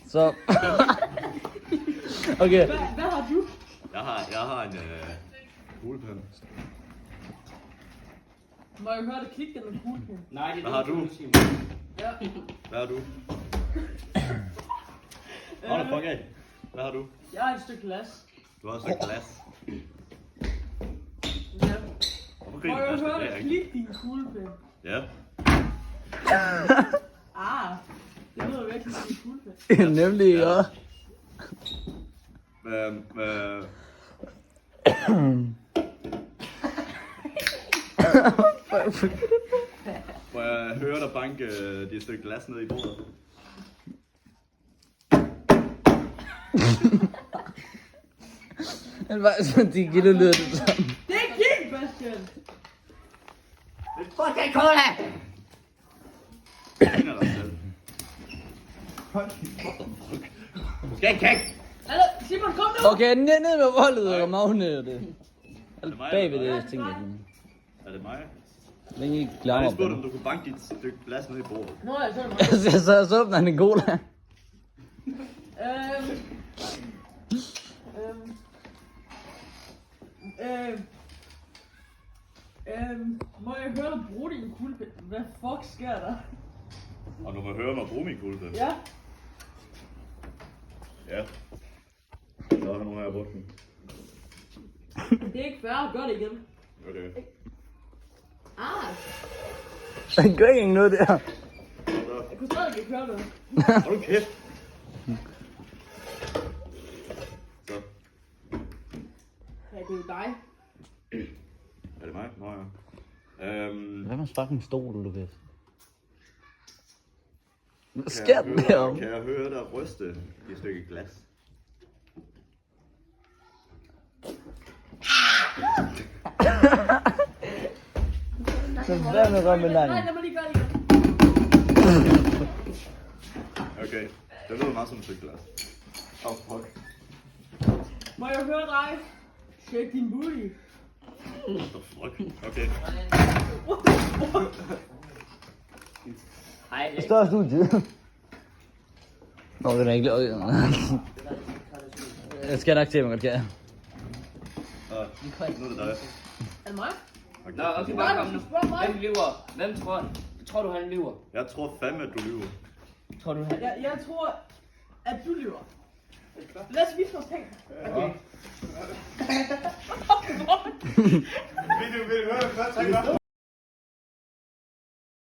Så. Okay. Hvad har du? Jeg har en kuglepen. Må jeg høre dig klikke den kuglepen? Nej, det er Hvad har du? Ja. Hvad har du? Hold da fuck af. Hvad har du? Jeg har et stykke glas. Du har et stykke glas. Ja. Hvorfor Må griner jeg du? høre dig klikke din kuglepen? Ja. Det lyder virkelig som en kuglepen. Nemlig, ja. Må jeg høre dig banke dit stykke glas ned i bordet? Det var sådan, de giver lyder det sådan. Det er ikke Bastian! Fuck, cola! Griner dig selv. Skal ikke kæk! Hallo, Simon, kom nu! Okay, ned med voldet og magne det. mig, Bagved eller det, tænker jeg. Er det mig? Men I Jeg glemmer har spurgt, på om du kunne banke dit stykke glas ned i bordet. Nå, jeg så det mig. så åbner han en cola. Må jeg høre dig bruge din kuglepen? Hvad fuck sker der? Og du må høre mig bruge min kuglepen. Ja. Ja. Så nu har jeg brugt den. Det er ikke fair, gør det igen. Okay. Han gør ikke noget der. Jeg kunne stadig ikke høre det. Hold nu kæft. Så. Ja, det er jo dig. Er det mig? Nå ja. Hvad med fucking stol, du ved? Hvad sker der derom? Kan jeg høre dig ryste i et stykke glas? Så hvad med rømme Nej, langt? lad mig lige gøre det igen. Okay, det lyder meget som et stykke glas. Oh, fuck. Må jeg høre dig? Shake din booty. What the fuck? Okay. Hej, Alex. Større studie. Nå, det er ikke løg. Jeg skal nok til, man godt kan. Nu er det dig. Er det mig? Nå, okay, bare kom nu. Spørg mig. Hvem lyver? Hvem tror du, han lyver? Jeg tror fandme, at du lyver. Tror du, han... Jeg tror, at du lyver. Lad os vise vores ting. Okay. Vil du høre det først?